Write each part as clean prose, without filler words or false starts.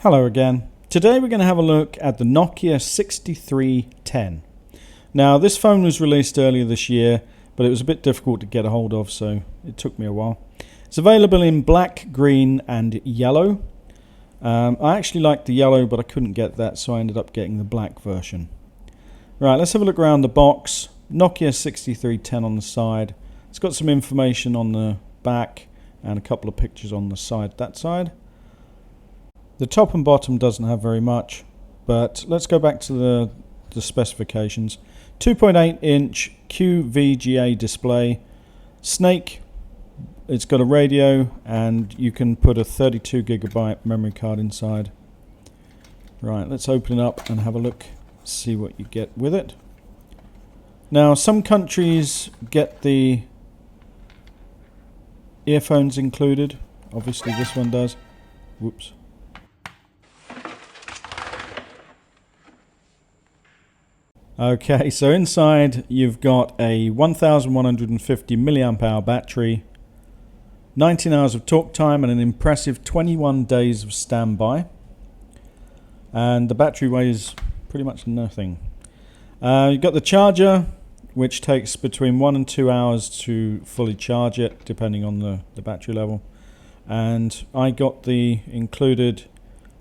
Hello again. Today we're going to have a look at the Nokia 6310. Now this phone was released earlier this year, but it was a bit difficult to get a hold of, so it took me a while. It's available in black, green and yellow. I actually liked the yellow, but I couldn't get that, so I ended up getting the black version. Right, let's have a look around the box. Nokia 6310 on the side. It's got some information on the back and a couple of pictures on the side, that side. The top and bottom doesn't have very much, but let's go back to the specifications. 2.8 inch QVGA display, Snake, it's got a radio, and you can put a 32 gigabyte memory card inside. Right, let's open it up and have a look, see what you get with it. Now some countries get the earphones included, obviously this one does. Whoops. Okay, so inside you've got a 1150 milliamp hour battery, 19 hours of talk time and an impressive 21 days of standby. And the battery weighs pretty much nothing. You've got the charger, which takes between 1 and 2 hours to fully charge it, depending on the battery level. And I got the included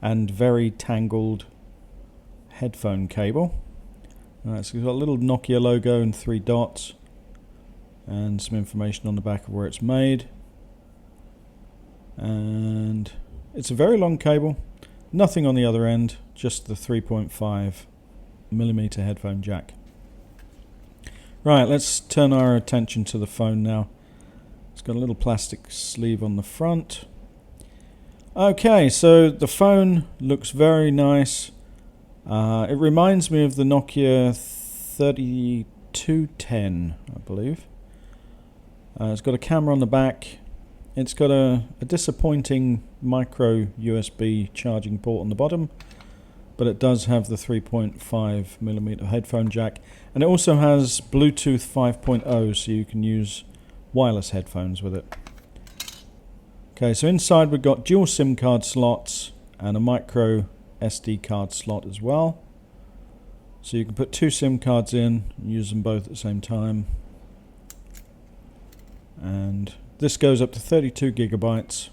and very tangled headphone cable. Alright, so we've got a little Nokia logo and 3 dots and some information on the back of where it's made. And it's a very long cable, nothing on the other end, just the 3.5mm headphone jack. Right, let's turn our attention to the phone now. It's got a little plastic sleeve on the front. Okay, so the phone looks very nice. It reminds me of the Nokia 3210, I believe. It's got a camera on the back. It's got a disappointing micro USB charging port on the bottom, but it does have the 3.5mm headphone jack, and it also has Bluetooth 5.0, so you can use wireless headphones with it. Okay, so inside we've got dual SIM card slots and a micro SD card slot as well, so you can put 2 SIM cards in and use them both at the same time. And this goes up to 32 gigabytes.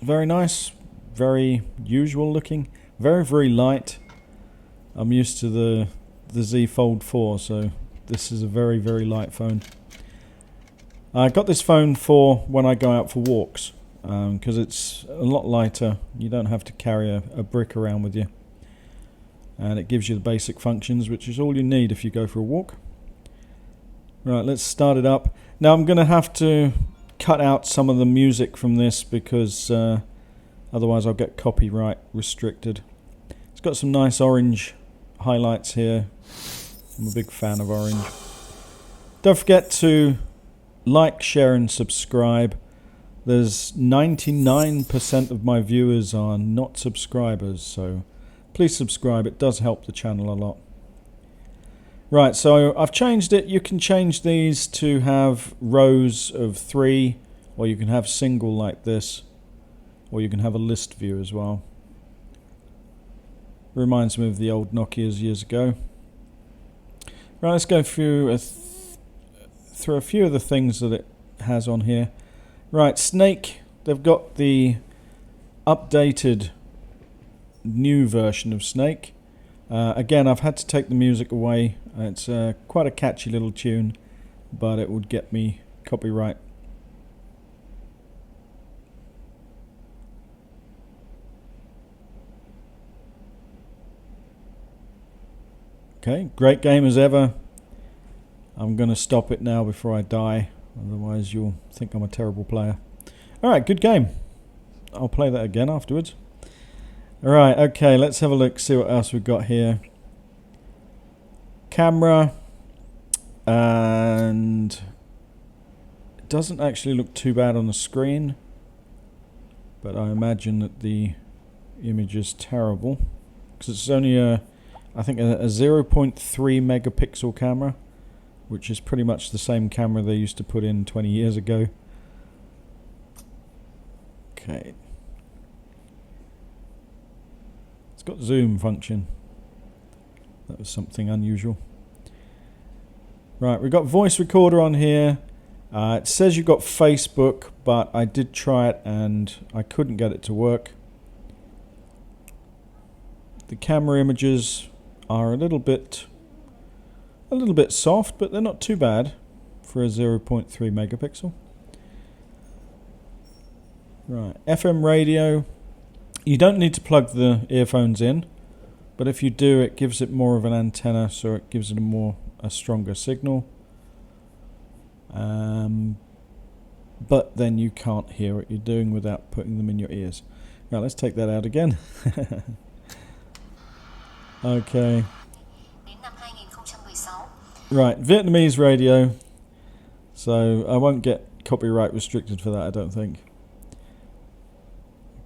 Very nice, very usual looking, very light. I'm used to the Z Fold 4, so this is a very light phone. I got this phone for when I go out for walks, because it's a lot lighter. You don't have to carry a brick around with you, and it gives you the basic functions, which is all you need if you go for a walk. Right, let's start it up. Now I'm going to have to cut out some of the music from this because otherwise I'll get copyright restricted. It's got some nice orange highlights here. I'm a big fan of orange. Don't forget to like, share and subscribe. There's 99% of my viewers are not subscribers, so please subscribe. It does help the channel a lot. Right, so I've changed it. You can change these to have rows of 3, or you can have single like this, or you can have a list view as well. Reminds me of the old Nokias years ago. Right, let's go through a few of the things that it has on here. Right, Snake, they've got the updated new version of Snake. Again, I've had to take the music away. It's quite a catchy little tune, but it would get me copyright. Okay, great game as ever. I'm going to stop it now before I die, otherwise you'll think I'm a terrible player. Alright, good game. I'll play that again afterwards. Alright, okay, let's have a look, see what else we've got here. Camera, and it doesn't actually look too bad on the screen, but I imagine that the image is terrible, because it's only I think a 0.3 megapixel camera, which is pretty much the same camera they used to put in 20 years ago. Okay. It's got zoom function. That was something unusual. Right, we've got voice recorder on here. It says you've got Facebook, but I did try it and I couldn't get it to work. The camera images are a little bit soft, but they're not too bad for a 0.3 megapixel. Right, FM radio. You don't need to plug the earphones in, but if you do, it gives it more of an antenna, so it gives it a stronger signal. But then you can't hear what you're doing without putting them in your ears. Now let's take that out again. Okay. Right, Vietnamese radio. So I won't get copyright restricted for that, I don't think.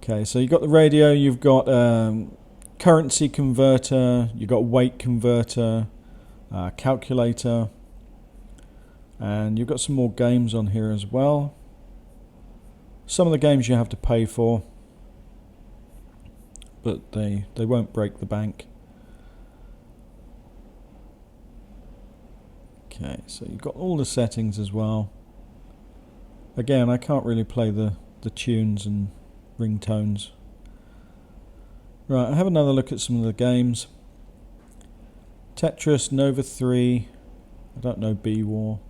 Okay, so you've got the radio, you've got currency converter, you've got weight converter, calculator, and you've got some more games on here as well. Some of the games you have to pay for, but they won't break the bank. Okay, so you've got all the settings as well. Again, I can't really play the tunes and ringtones. Right, I have another look at some of the games. Tetris, Nova 3, I don't know, B-War.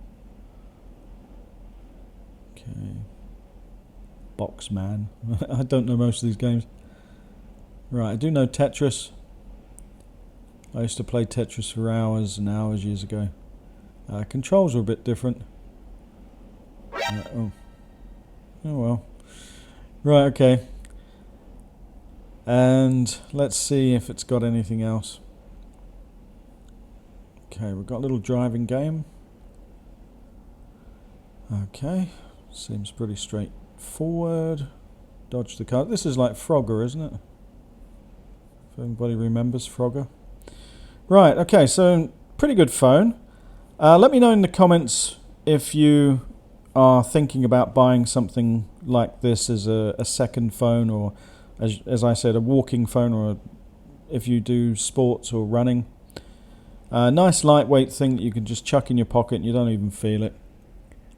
Okay. Boxman. I don't know most of these games. Right, I do know Tetris. I used to play Tetris for hours and hours years ago. Controls are a bit different. Oh well. Right, okay. And let's see if it's got anything else. Okay, we've got a little driving game. Okay, seems pretty straightforward. Dodge the car. This is like Frogger, isn't it? If anybody remembers Frogger. Right, okay, so pretty good phone. Let me know in the comments if you are thinking about buying something like this as a second phone, or as I said, a walking phone, or if you do sports or running. Nice lightweight thing that you can just chuck in your pocket and you don't even feel it.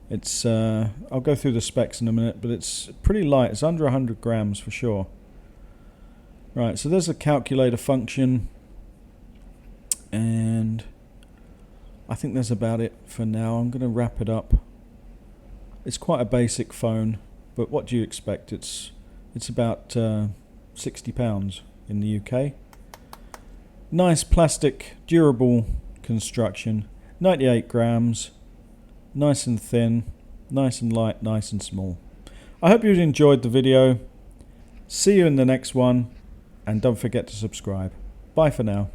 It's I'll go through the specs in a minute, but it's pretty light. It's under 100 grams for sure. Right, so there's a calculator function, and I think that's about it for now. I'm going to wrap it up. It's quite a basic phone, but what do you expect? It's about £60 in the UK. Nice plastic, durable construction. 98 grams. Nice and thin, nice and light, nice and small. I hope you enjoyed the video. See you in the next one, and don't forget to subscribe. Bye for now.